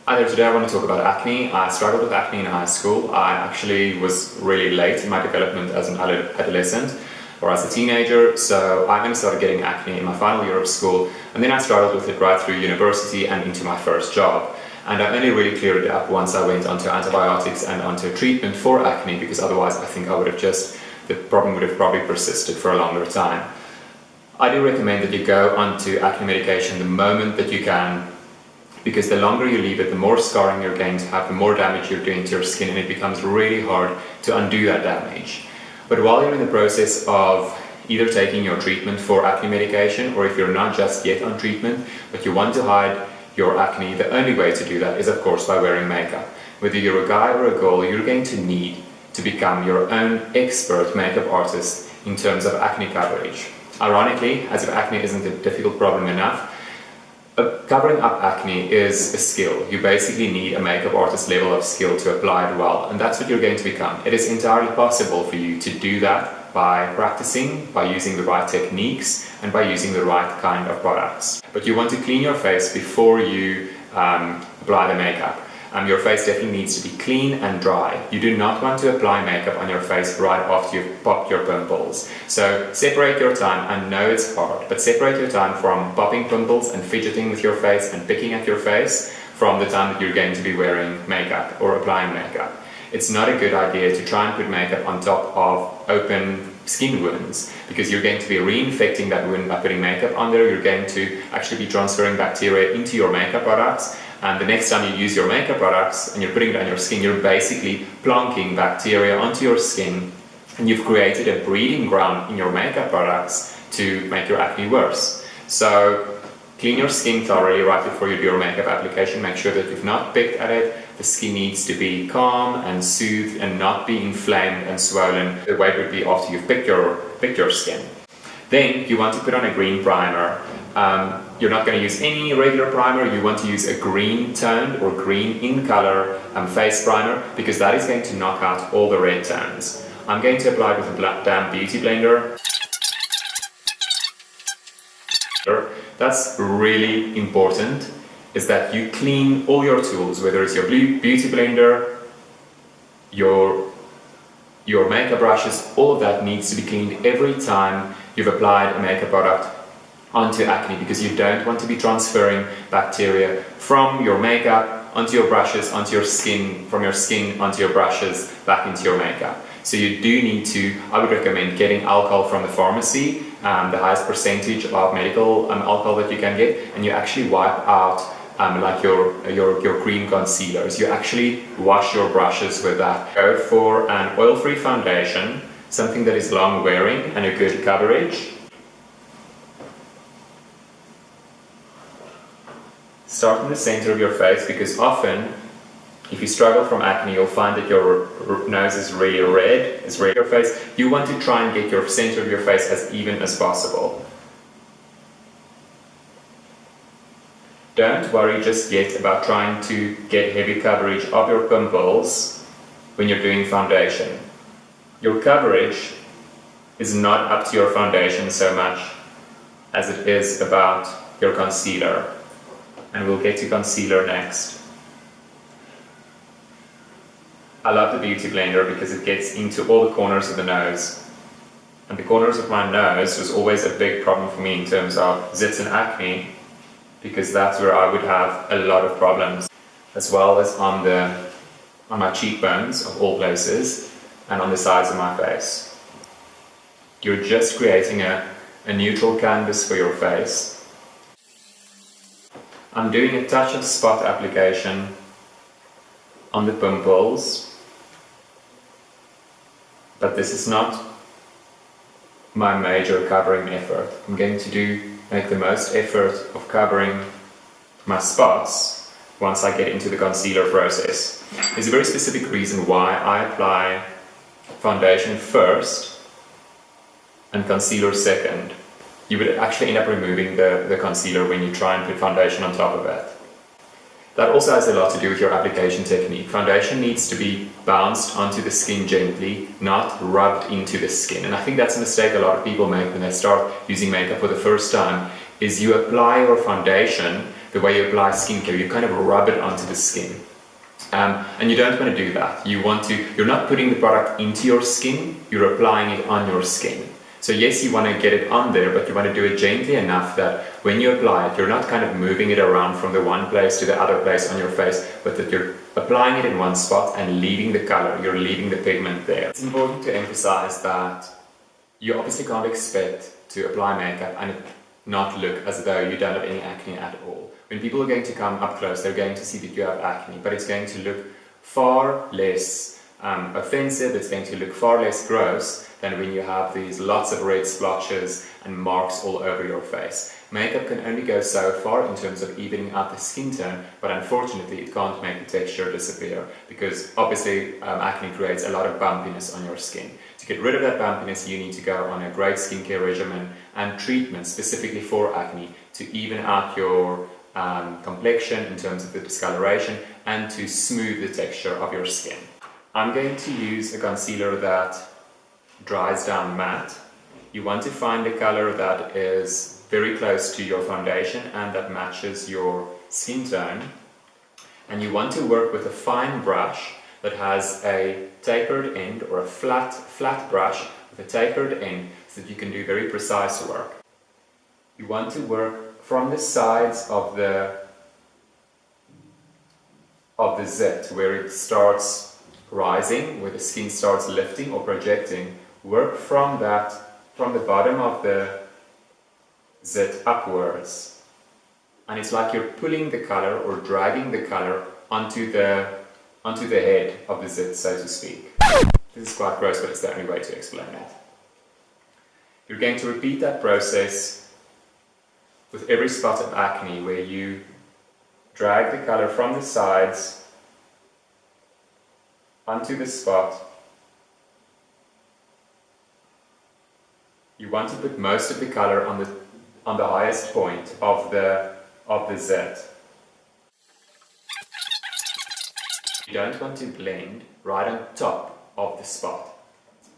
Hi there, today I want to talk about acne. I struggled with acne in high school. I actually was really late in my development as an adolescent or as a teenager, so I only started getting acne in my final year of school, and then I struggled with it right through university and into my first job. And I only really cleared it up once I went onto antibiotics and onto treatment for acne, because otherwise I think the problem would have probably persisted for a longer time. I do recommend that you go onto acne medication the moment that you can, because the longer you leave it, the more scarring you're going to have, the more damage you're doing to your skin, and it becomes really hard to undo that damage. But while you're in the process of either taking your treatment for acne medication, or if you're not just yet on treatment, but you want to hide your acne, the only way to do that is of course by wearing makeup. Whether you're a guy or a girl, you're going to need to become your own expert makeup artist in terms of acne coverage. Ironically, as if acne isn't a difficult problem enough, covering up acne is a skill. You basically need a makeup artist level of skill to apply it well, and that's what you're going to become. It is entirely possible for you to do that by practicing, by using the right techniques, and by using the right kind of products. But you want to clean your face before you apply the makeup. Your face definitely needs to be clean and dry. You do not want to apply makeup on your face right after you've popped your pimples. So separate your time. I know it's hard, but separate your time from popping pimples and fidgeting with your face and picking at your face from the time that you're going to be wearing makeup or applying makeup. It's not a good idea to try and put makeup on top of open skin wounds, because you're going to be reinfecting that wound by putting makeup on there. You're going to actually be transferring bacteria into your makeup products, and the next time you use your makeup products and you're putting it on your skin, you're basically plonking bacteria onto your skin, and you've created a breeding ground in your makeup products to make your acne worse. So clean your skin thoroughly right before you do your makeup application. Make sure that you've not picked at it. The skin needs to be calm and soothed and not be inflamed and swollen the way it would be after you've picked your skin. Then you want to put on a green primer. You're not going to use any regular primer. You want to use a green toned or green in color face primer, because that is going to knock out all the red tones. I'm going to apply it with a damp beauty blender. That's really important, is that you clean all your tools, whether it's your beauty blender, your makeup brushes, all of that needs to be cleaned every time you've applied a makeup product onto acne, because you don't want to be transferring bacteria from your makeup onto your brushes, onto your skin, from your skin onto your brushes, back into your makeup. So you do need to, I would recommend getting alcohol from the pharmacy, the highest percentage of medical alcohol that you can get, and you actually wipe out like your cream concealers. You actually wash your brushes with that. Go for an oil-free foundation, something that is long wearing and a good coverage. Start in the center of your face, because often if you struggle from acne, you'll find that your nose is really red, your face. You want to try and get your center of your face as even as possible. Don't worry just yet about trying to get heavy coverage of your pimples when you're doing foundation. Your coverage is not up to your foundation so much as it is about your concealer. And we'll get to concealer next. I love the beauty blender because it gets into all the corners of the nose. And the corners of my nose was always a big problem for me in terms of zits and acne, because that's where I would have a lot of problems, as well as on my cheekbones of all places, and on the sides of my face. You're just creating a neutral canvas for your face. I'm doing a touch of spot application on the pimples, but this is not my major covering effort. I'm going to make the most effort of covering my spots once I get into the concealer process. There's a very specific reason why I apply foundation first and concealer second. You would actually end up removing the concealer when you try and put foundation on top of it. That also has a lot to do with your application technique. Foundation needs to be bounced onto the skin gently, not rubbed into the skin. And I think that's a mistake a lot of people make when they start using makeup for the first time, is you apply your foundation the way you apply skincare, you kind of rub it onto the skin. And you don't want to do that. You're not putting the product into your skin, you're applying it on your skin. So yes, you want to get it on there, but you want to do it gently enough that when you apply it, you're not kind of moving it around from the one place to the other place on your face, but that you're applying it in one spot and leaving the color, you're leaving the pigment there. It's important to emphasize that you obviously can't expect to apply makeup and it not look as though you don't have any acne at all. When people are going to come up close, they're going to see that you have acne, but it's going to look far less offensive, it's going to look far less gross than when you have these lots of red splotches and marks all over your face. Makeup can only go so far in terms of evening out the skin tone, but unfortunately it can't make the texture disappear, because obviously acne creates a lot of bumpiness on your skin. To get rid of that bumpiness, you need to go on a great skincare regimen and treatment specifically for acne to even out your complexion in terms of the discoloration and to smooth the texture of your skin. I'm going to use a concealer that dries down matte. You want to find a color that is very close to your foundation and that matches your skin tone. And you want to work with a fine brush that has a tapered end, or a flat brush with a tapered end, so that you can do very precise work. You want to work from the sides of the zit, where it starts rising, where the skin starts lifting or projecting. Work from the bottom of the zit upwards, and it's like you're pulling the color or dragging the color onto the head of the zit, so to speak. This is quite gross, but it's the only way to explain it. You're going to repeat that process with every spot of acne, where you drag the color from the sides onto the spot. You want to put most of the color on the highest point of the zit. You don't want to blend right on top of the spot.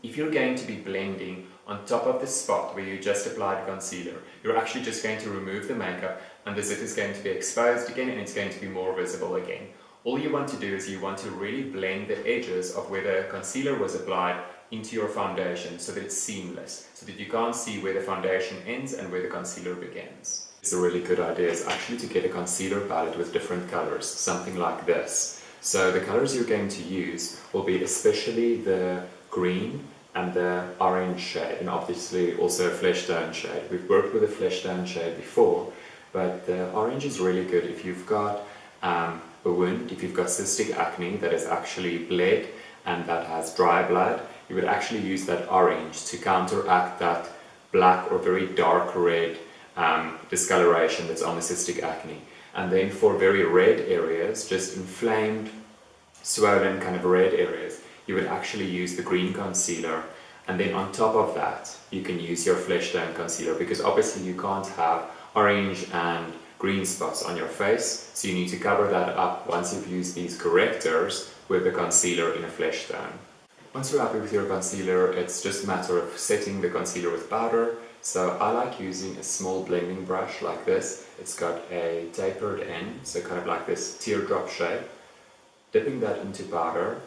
If you're going to be blending on top of the spot where you just applied concealer, you're actually just going to remove the makeup and the zit is going to be exposed again and it's going to be more visible again. All you want to do is you want to really blend the edges of where the concealer was applied into your foundation so that it's seamless, so that you can't see where the foundation ends and where the concealer begins. It's a really good idea is actually to get a concealer palette with different colors, something like this. So the colors you're going to use will be especially the green and the orange shade, and obviously also a flesh tone shade. We've worked with a flesh tone shade before, but the orange is really good if you've got a wound, if you've got cystic acne that is actually bled and that has dry blood. You would actually use that orange to counteract that black or very dark red discoloration that's on the cystic acne. And then for very red areas, just inflamed, swollen kind of red areas, you would actually use the green concealer. And then on top of that, you can use your flesh tone concealer, because obviously you can't have orange and green spots on your face, so you need to cover that up once you've used these correctors with the concealer in a flesh tone. Once you're happy with your concealer, it's just a matter of setting the concealer with powder. So I like using a small blending brush like this. It's got a tapered end, so kind of like this teardrop shape. Dipping that into powder,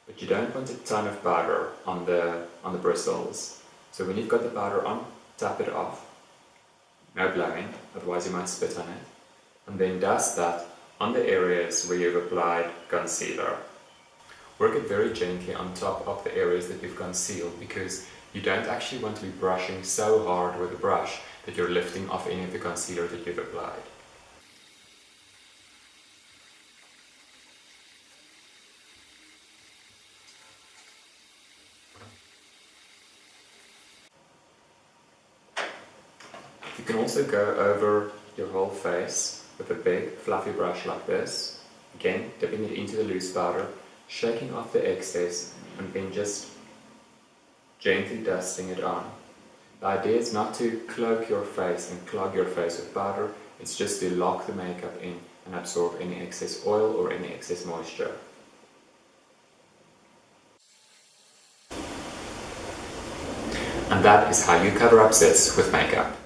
but you don't want a ton of powder on the bristles. So when you've got the powder on, tap it off. No blowing, otherwise you might spit on it. And then dust that on the areas where you've applied concealer. Work it very gently on top of the areas that you've concealed, because you don't actually want to be brushing so hard with a brush that you're lifting off any of the concealer that you've applied. You can also go over your whole face with a big fluffy brush like this, again dipping it into the loose powder, shaking off the excess, and then just gently dusting it on. The idea is not to cloak your face and clog your face with powder, it's just to lock the makeup in and absorb any excess oil or any excess moisture. And that is how you cover up zits with makeup.